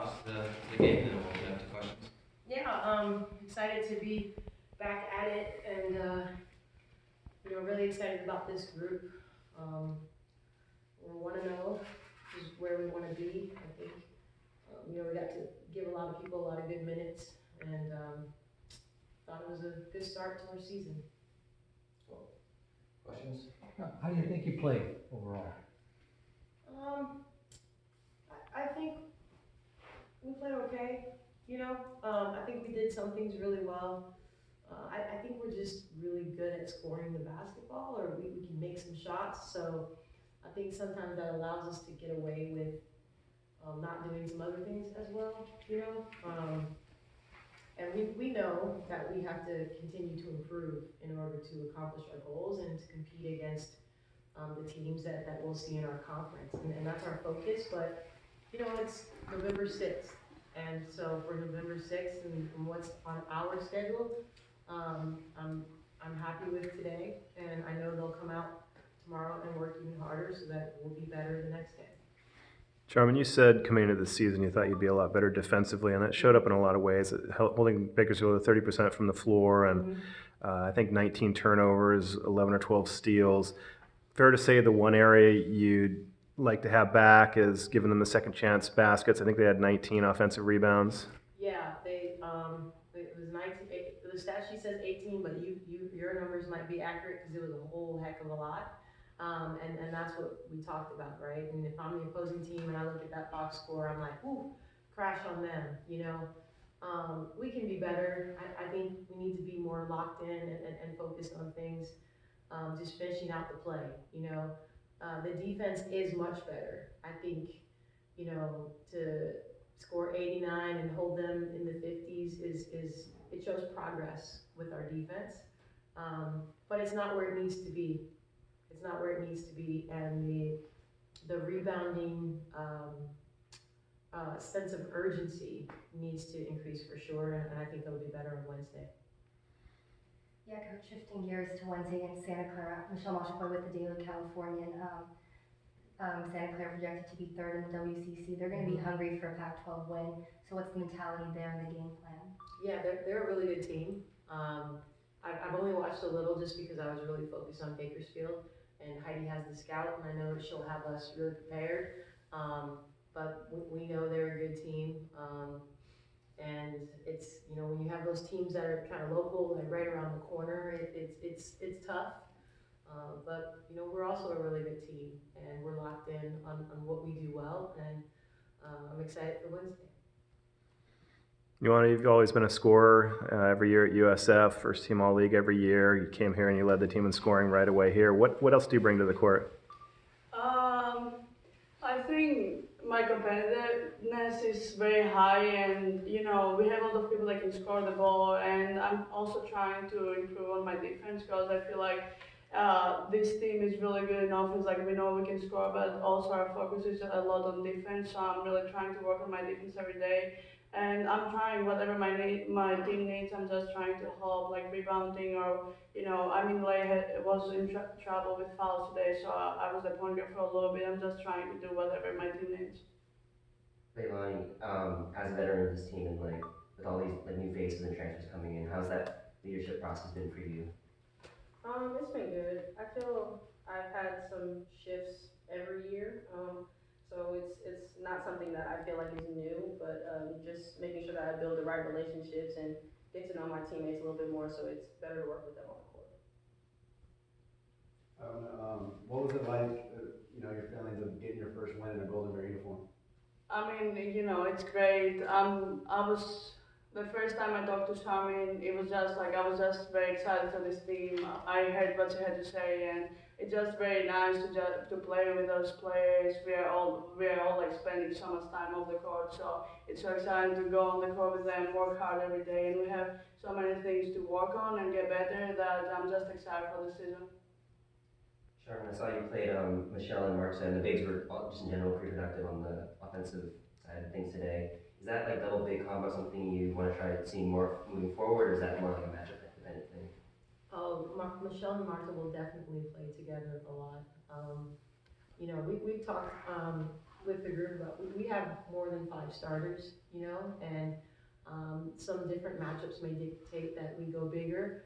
across the game, and then we'll open up to questions. Yeah, excited to be back at it, and really excited about this group. We want to know is where we want to be. I think we got to give a lot of people a lot of good minutes, and thought it was a good start to our season. Cool. Questions? How do you think you played overall? I think we played okay. I think we did some things really well. I think we're just really good at scoring the basketball, or we can make some shots. So I think sometimes that allows us to get away with not doing some other things as well. And we know that we have to continue to improve in order to accomplish our goals and to compete against the teams that we'll see in our conference. And that's our focus. But it's November 6th. And so for November 6th and from what's on our schedule, I'm happy with today, and I know they'll come out tomorrow and work even harder so that we'll be better the next day. Charmin, you said coming into the season you thought you'd be a lot better defensively, and that showed up in a lot of ways, holding Bakersfield to 30% from the floor, and I think 19 turnovers, 11 or 12 steals. Fair to say the one area you'd like to have back is giving them the second chance baskets. I think they had 19 offensive rebounds. Yeah, it was 19. The stat sheet says 18, but your numbers might be accurate because it was a whole heck of a lot. And that's what we talked about, right? And if I'm the opposing team and I look at that box score, I'm like, ooh, crash on them, We can be better. I think we need to be more locked in and focused on things, just finishing out the play, The defense is much better. I think, to score 89 and hold them in the 50s it shows progress with our defense. But it's not where it needs to be. It's not where it needs to be, and the rebounding sense of urgency needs to increase for sure, and I think it'll be better on Wednesday. Yeah, Coach, shifting gears to Wednesday against Santa Clara. Michelle Mashapoy with the Daily Californian. Santa Clara projected to be third in the WCC. They're going to be hungry for a Pac-12 win. So what's the mentality there and the game plan? Yeah, they're a really good team. I've only watched a little just because I was really focused on Bakersfield, and Heidi has the scout, and I know she'll have us really prepared. But we know they're a good team, and it's when you have those teams that are kind of local, like right around the corner, it's tough. But we're also a really good team, and we're locked in on what we do well, and I'm excited for Wednesday. Ioanna, you've always been a scorer every year at USF, first team All-League every year. You came here and you led the team in scoring right away here. What else do you bring to the court? I think my competitiveness is very high, and we have a lot of people that can score the ball, and I'm also trying to improve on my defense because I feel like this team is really good in offense. Like, we know we can score, but also our focus is a lot on defense. So I'm really trying to work on my defense every day. And I'm trying whatever my team needs. I'm just trying to help, like rebounding, or Lay was in trouble with fouls today, so I was the point guard for a little bit. I'm just trying to do whatever my team needs. Lelani, as a veteran of this team and with all these new faces and transfers coming in, how's that leadership process been for you? It's been good. I feel I've had some shifts every year. So it's not something that I feel like is new, but just making sure that I build the right relationships and get to know my teammates a little bit more, so it's better to work with them on the court. What was it like, your feelings of getting your first win in a Golden Bear uniform? It's great. The first time I talked to Charmin, it was just like, I was just very excited for this team. I heard what she had to say, and it's just very nice to play with those players. We are all like spending so much time off the court, so it's so exciting to go on the court with them, work hard every day, and we have so many things to work on and get better that I'm just excited for the season. Charmin, I saw you played Michelle and Marta, and the bigs were just in general pretty productive on the offensive side of things today. Is that double big combo something you want to try seeing more moving forward, or is that more like a matchup dependent thing? Michelle and Marta will definitely play together a lot. We've talked with the group, but we have more than 5 starters, you know, and some different matchups may dictate that we go bigger,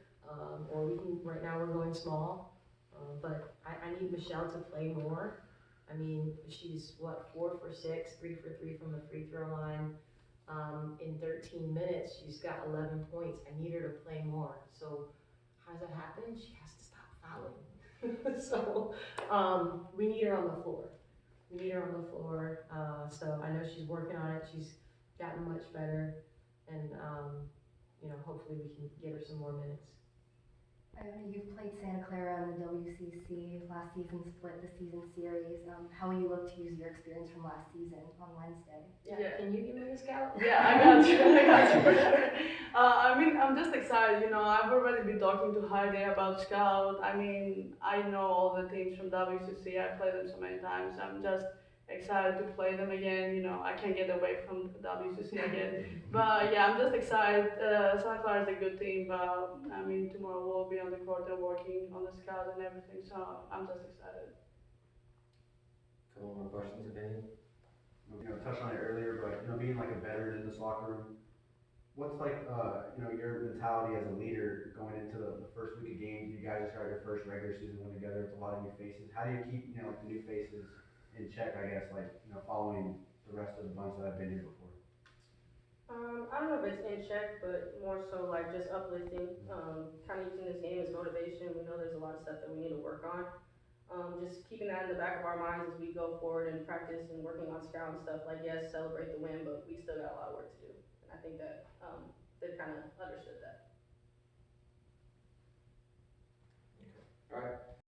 or we can, right now we're going small, but I need Michelle to play more. I mean, she's what, 4 for 6, 3 for 3 from the free throw line. In 13 minutes, she's got 11 points. I need her to play more. So how does that happen? She has to stop fouling. So we need her on the floor. We need her on the floor. So I know she's working on it. She's gotten much better, and you know, hopefully we can get her some more minutes. Ioanna, you've played Santa Clara in the WCC last season, split the season series. How will you look to use your experience from last season on Wednesday? Yeah. Can you give me a scout? Yeah, I got you. I got you for sure. I mean, I'm just excited. You know, I've already been talking to Heidi about Scout. I mean, I know all the teams from WCC. I played them so many times. I'm just excited to play them again. You know, I can't get away from WCC again. But yeah, I'm just excited. Santa Clara is a good team. But I mean, tomorrow we'll be on the court and working on the Scout and everything. So I'm just excited. Couple more questions, if any? You know, touched on it earlier, but, you know, being like a veteran in this locker room, what's like, you know, your mentality as a leader going into the first week of games? You guys just got your first regular season win together. It's a lot of new faces. How do you keep, you know, like the new faces in check, I guess, like, you know, following the rest of the bunch that have been here before? I don't know if it's in check, but more so like just uplifting, kind of using this game as motivation. We know there's a lot of stuff that we need to work on. Just keeping that in the back of our minds as we go forward and practice and working on scout and stuff. Like, yes, celebrate the win, but we still got a lot of work to do. And I think that they've kind of understood that. All right.